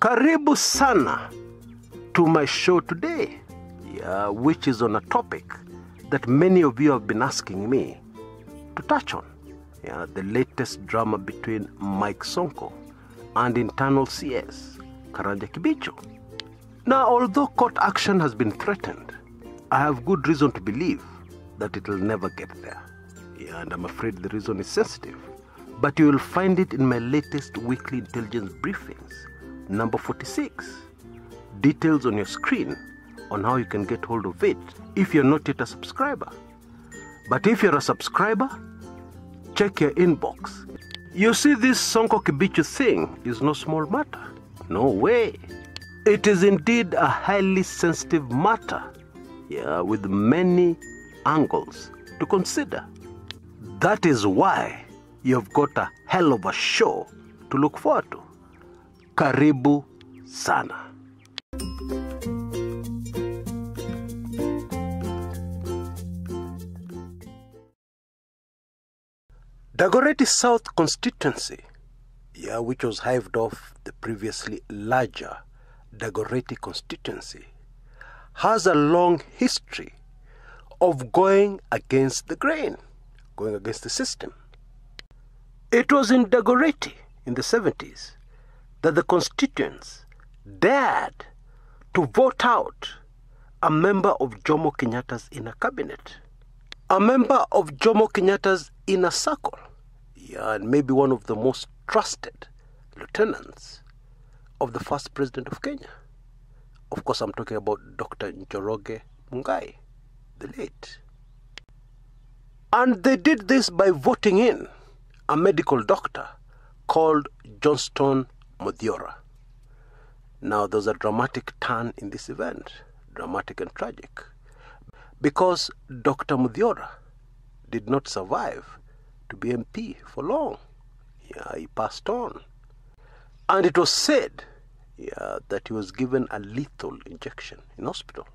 Karibu sana to my show today, which is on a topic that many of you have been asking me to touch on. The latest drama between Mike Sonko and internal CS, Karanja Kibicho. Now, although court action has been threatened, I have good reason to believe that it will never get there. And I'm afraid the reason is sensitive. But you will find it in my latest weekly intelligence briefings, number 46. Details on your screen on how you can get hold of it if you're not yet a subscriber. But if you're a subscriber, check your inbox. You see, this Sonko Kibicho thing is no small matter. No way. It is indeed a highly sensitive matter, with many angles to consider. That is why you've got a hell of a show to look forward to. Karibu sana. Dagoretti South constituency, which was hived off the previously larger Dagoretti constituency, has a long history of going against the grain, going against the system. It was in Dagoretti in the 70s that the constituents dared to vote out a member of Jomo Kenyatta's inner cabinet, a member of Jomo Kenyatta's inner circle, and maybe one of the most trusted lieutenants of the first president of Kenya. Of course, I'm talking about Dr. Njoroge Mungai, the late. And they did this by voting in a medical doctor called Johnston Muthiora. Now, there's a dramatic turn in this event, dramatic and tragic, because Dr. Muthiora did not survive to be MP for long. He passed on. And it was said that he was given a lethal injection in hospital.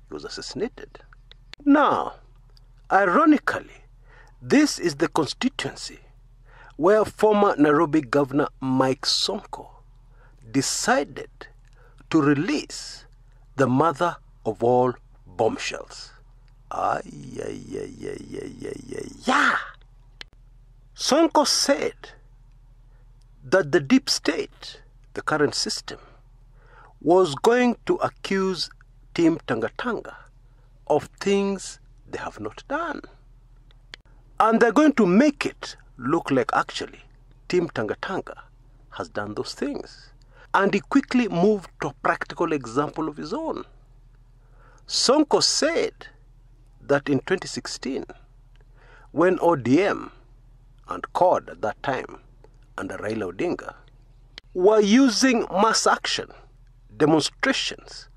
He was assassinated. Now, ironically, this is the constituency where former Nairobi Governor Mike Sonko decided to release the mother of all bombshells. Sonko said that the deep state, the current system, was going to accuse Team Tangatanga of things they have not done. And they're going to make it look like actually Team Tangatanga has done those things. And he quickly moved to a practical example of his own. Sonko said that in 2016, when ODM and CORD at that time, under Raila Odinga, were using mass action, demonstrations,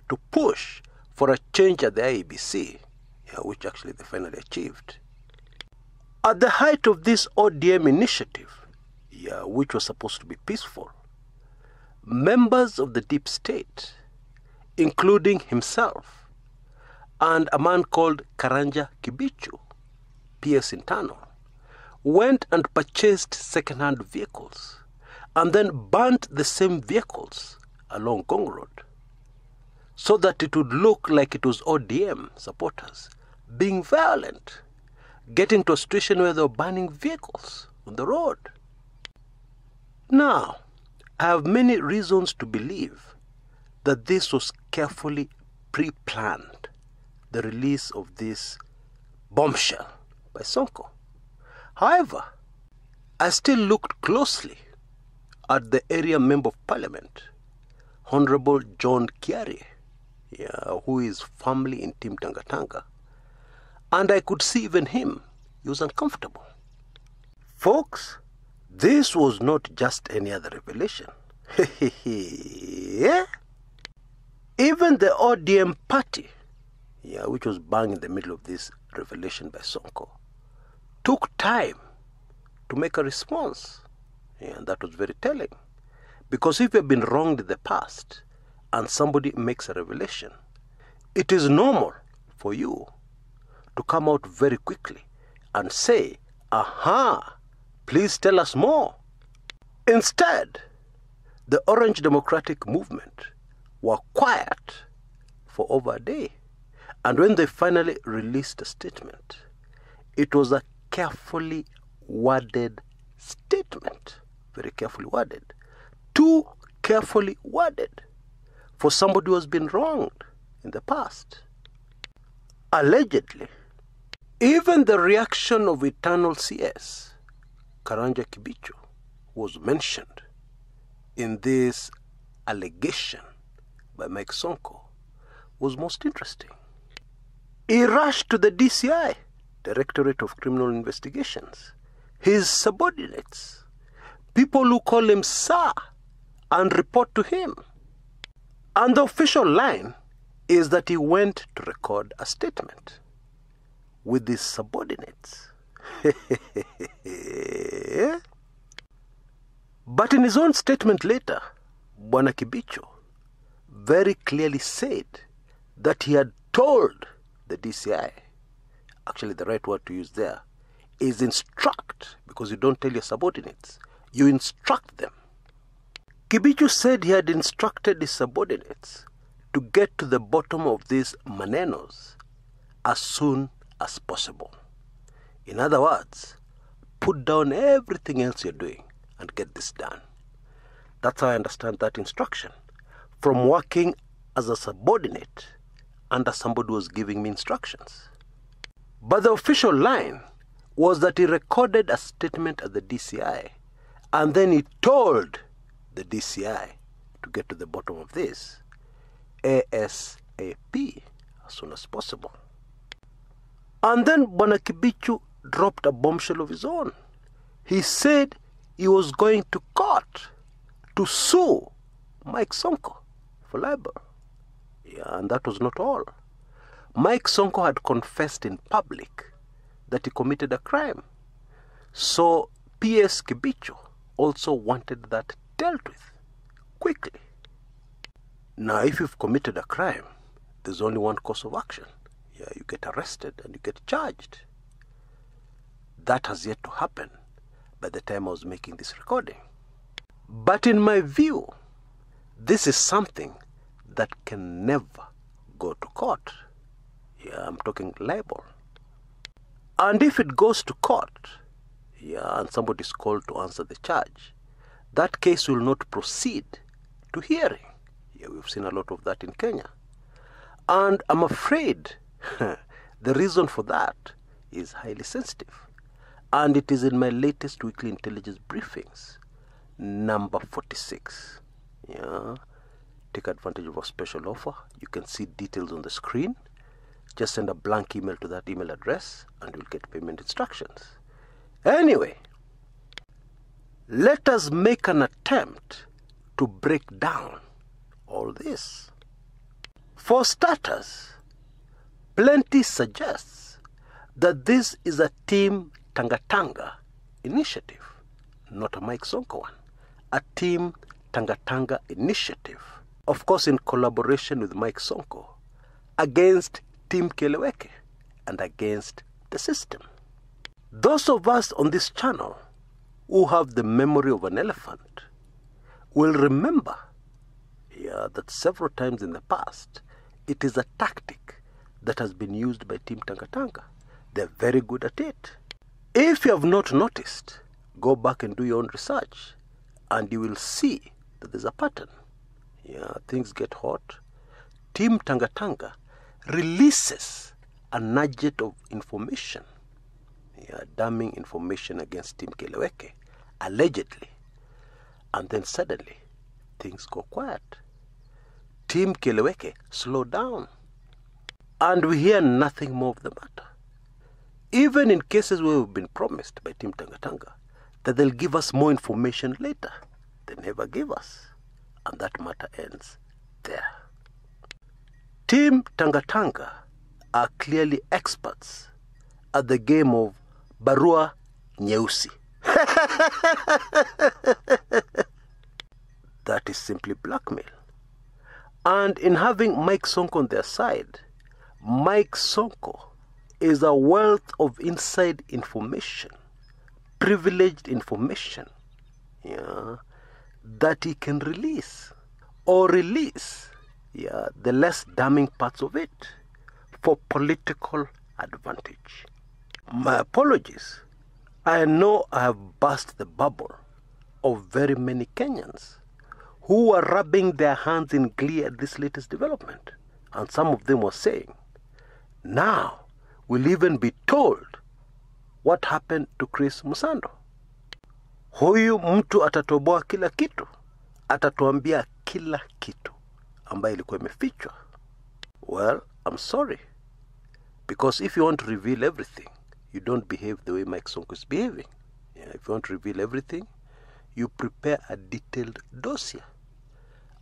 to push for a change at the IEBC, which actually they finally achieved. At the height of this ODM initiative, which was supposed to be peaceful, members of the deep state, including himself and a man called Karanja Kibicho, PS internal, went and purchased second-hand vehicles and then burnt the same vehicles along Gong Road so that it would look like it was ODM supporters being violent, getting to a situation where they were burning vehicles on the road. Now, I have many reasons to believe that this was carefully pre-planned, the release of this bombshell by Sonko. However, I still looked closely at the area member of parliament, Honorable John Kiari, who is firmly in Team Tangatanga, and I could see even him, he was uncomfortable. Folks, this was not just any other revelation. Even the ODM party, which was bang in the middle of this revelation by Sonko, took time to make a response. And that was very telling. Because if you've been wronged in the past and somebody makes a revelation, it is normal for you to come out very quickly and say, aha, please tell us more. Instead, the Orange Democratic Movement were quiet for over a day. And when they finally released a statement, it was a carefully worded statement, very carefully worded, too carefully worded for somebody who has been wronged in the past. Allegedly, even the reaction of eternal CS, Karanja Kibicho, was mentioned in this allegation by Mike Sonko, was most interesting. He rushed to the DCI, Directorate of Criminal Investigations, his subordinates, people who call him Sir, and report to him. And the official line is that he went to record a statement with his subordinates. But in his own statement later, Bwana Kibicho very clearly said that he had told the DCI, actually the right word to use there is instruct, because you don't tell your subordinates, you instruct them. Kibicho said he had instructed his subordinates to get to the bottom of these manenos as soon as possible. In other words, put down everything else you're doing and get this done. That's how I understand that instruction, from working as a subordinate under somebody who was giving me instructions. But the official line was that he recorded a statement at the DCI and then he told the DCI to get to the bottom of this ASAP, as soon as possible. And then Bwana Kibicho dropped a bombshell of his own. He said he was going to court to sue Mike Sonko for libel. Yeah, and that was not all. Mike Sonko had confessed in public that he committed a crime. So PS Kibicho also wanted that dealt with quickly. Now, if you've committed a crime, there's only one course of action. Yeah, you get arrested and you get charged. That has yet to happen by the time I was making this recording. But in my view, this is something that can never go to court. Yeah, I'm talking libel. And if it goes to court, yeah, and somebody is called to answer the charge, that case will not proceed to hearing. Yeah, we've seen a lot of that in Kenya. And I'm afraid the reason for that is highly sensitive. And it is in my latest weekly intelligence briefings, number 46. Yeah, take advantage of a special offer. You can see details on the screen. Just send a blank email to that email address and you'll get payment instructions. Anyway, let us make an attempt to break down all this. For starters, plenty suggests that this is a Team Tanga initiative, not a Mike Sonko one. A Team Tanga initiative, of course in collaboration with Mike Sonko, against Team Keleweke and against the system. Those of us on this channel who have the memory of an elephant will remember that several times in the past, it is a tactic that has been used by Team Tanga. They're very good at it. If you have not noticed, go back and do your own research and you will see that there's a pattern. Yeah, things get hot. Team Tanga releases a nugget of information, damning information against Team Keleweke, allegedly. And then suddenly, things go quiet. Team Keleweke slow down. And we hear nothing more of the matter. Even in cases where we've been promised by Team Tanga that they'll give us more information later, they never give us. And that matter ends there. Team Tanga are clearly experts at the game of Barua Nyeusi. That is simply blackmail. And in having Mike Sonko on their side, Mike Sonko is a wealth of inside information, privileged information, that he can release the less damning parts of it for political advantage. My apologies. I know I have burst the bubble of very many Kenyans who were rubbing their hands in glee at this latest development. And some of them were saying, now we'll even be told what happened to Chris Musando. Huyu mtu atatoboa kila kitu. Atatuambia kila kitu ambayo ilikuwa imefichwa. Well, I'm sorry. Because if you want to reveal everything, you don't behave the way Mike Sonko is behaving. If you want to reveal everything, you prepare a detailed dossier.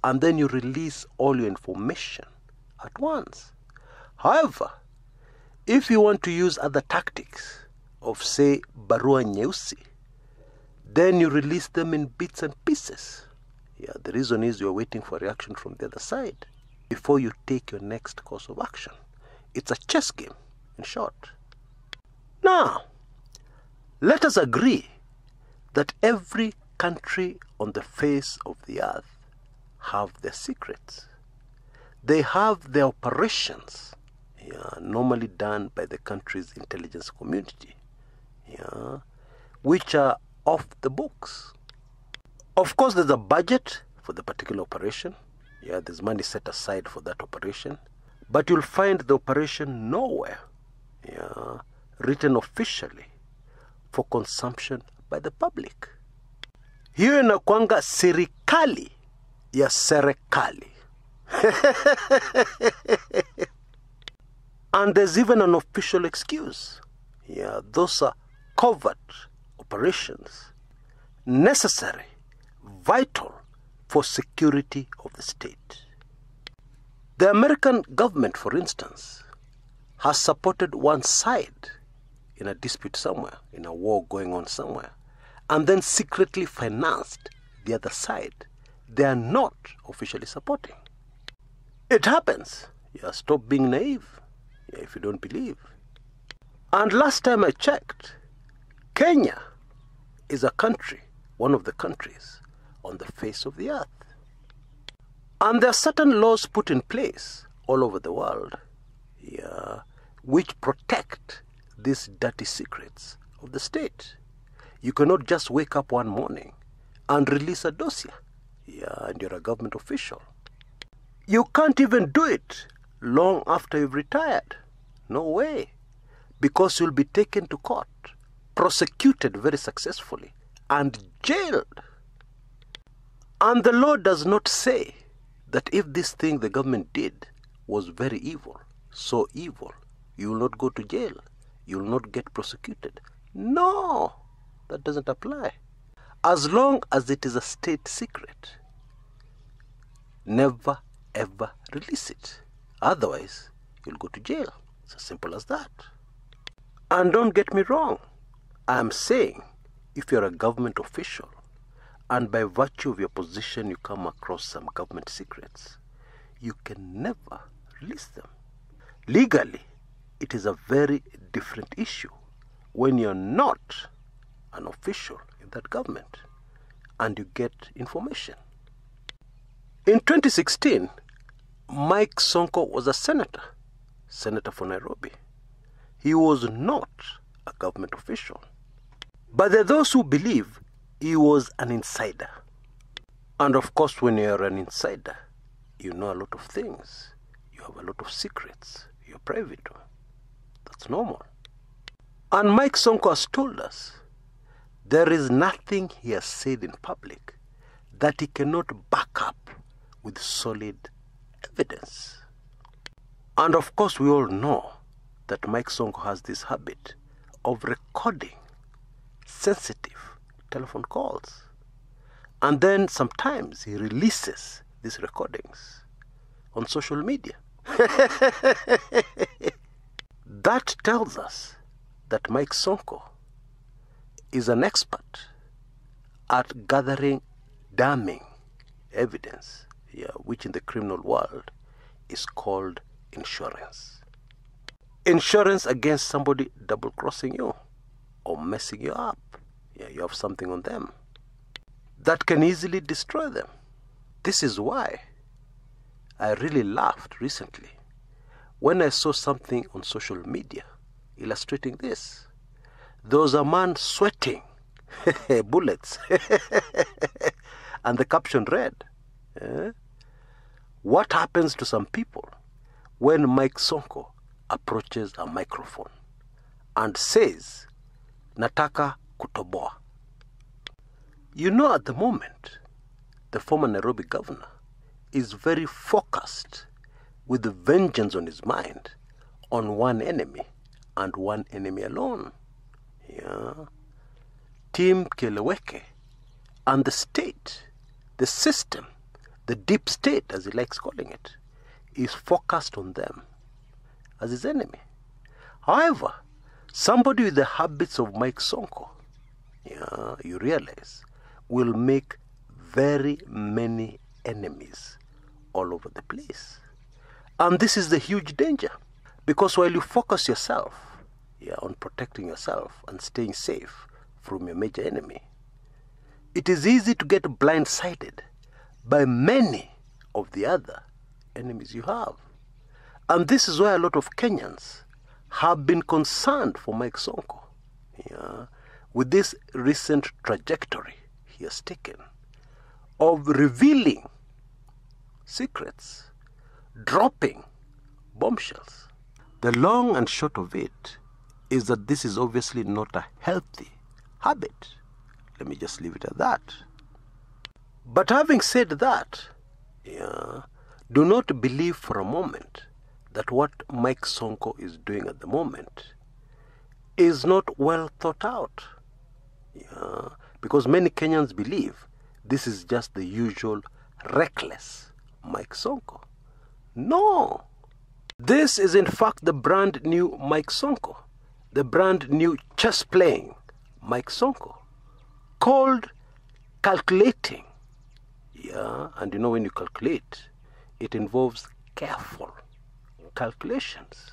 And then you release all your information at once. However, if you want to use other tactics of, say, barua nyeusi, then you release them in bits and pieces. The reason is you're waiting for reaction from the other side before you take your next course of action. It's a chess game, in short. Now, let us agree that every country on the face of the earth have their secrets. They have their operations, normally done by the country's intelligence community, which are off the books. Of course, there's a budget for the particular operation. There's money set aside for that operation. But you'll find the operation nowhere written officially for consumption by the public. Hiyo inakuanga serikali ya serikali. And there's even an official excuse. Those are covert operations necessary, vital for security of the state. The American government, for instance, has supported one side in a dispute somewhere, in a war going on somewhere, and then secretly financed the other side they are not officially supporting. It happens. Stop being naive if you don't believe. And last time I checked, Kenya is a country, one of the countries on the face of the earth. And there are certain laws put in place all over the world, which protect these dirty secrets of the state. You cannot just wake up one morning and release a dossier, and you're a government official. You can't even do it long after you've retired. No way. Because you'll be taken to court, prosecuted very successfully, and jailed. And the law does not say that if this thing the government did was very evil, so evil, you will not go to jail, you will not get prosecuted. No, that doesn't apply. As long as it is a state secret, never ever release it. Otherwise, you'll go to jail. It's as simple as that. And don't get me wrong. I am saying if you're a government official and by virtue of your position you come across some government secrets, you can never release them. Legally, it is a very different issue when you're not an official in that government and you get information. In 2016, Mike Sonko was a senator for Nairobi. He was not a government official. But there are those who believe he was an insider. And of course, when you're an insider, you know a lot of things. You have a lot of secrets. You're private. That's normal. And Mike Sonko has told us there is nothing he has said in public that he cannot back up with solid evidence. And of course, we all know that Mike Sonko has this habit of recording sensitive telephone calls. And then sometimes he releases these recordings on social media. That tells us that Mike Sonko is an expert at gathering damning evidence, which in the criminal world is called insurance. Insurance against somebody double-crossing you or messing you up. You have something on them. that can easily destroy them. This is why I really laughed recently when I saw something on social media illustrating this. There was a man sweating bullets and the caption read, what happens to some people when Mike Sonko approaches a microphone and says, nataka kutoboa? You know, at the moment, the former Nairobi governor is very focused with the vengeance on his mind on one enemy and one enemy alone. Team Keleweke and the state, the system, the deep state, as he likes calling it, is focused on them as his enemy. However, somebody with the habits of Mike Sonko, you realize, will make very many enemies all over the place. And this is the huge danger, because while you focus yourself on protecting yourself and staying safe from your major enemy, it is easy to get blindsided by many of the other enemies you have. And this is why a lot of Kenyans have been concerned for Mike Sonko, with this recent trajectory he has taken of revealing secrets, dropping bombshells. The long and short of it is that this is obviously not a healthy habit. Let me just leave it at that. But having said that, do not believe for a moment that what Mike Sonko is doing at the moment is not well thought out. Because many Kenyans believe this is just the usual reckless Mike Sonko. No! This is in fact the brand new Mike Sonko, the brand new chess-playing Mike Sonko, called calculating. And you know, when you calculate, it involves careful calculations.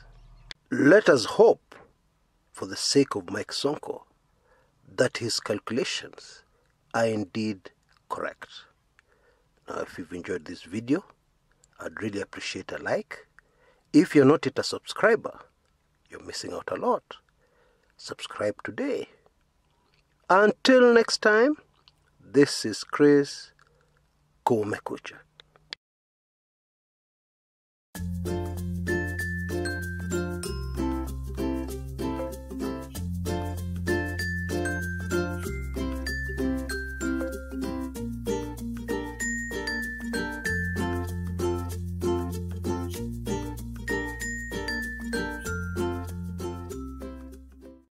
Let us hope, for the sake of Mike Sonko, that his calculations are indeed correct. Now, if you've enjoyed this video, I'd really appreciate a like. If you're not yet a subscriber, you're missing out a lot. Subscribe today. Until next time, this is Chris Kumekucha.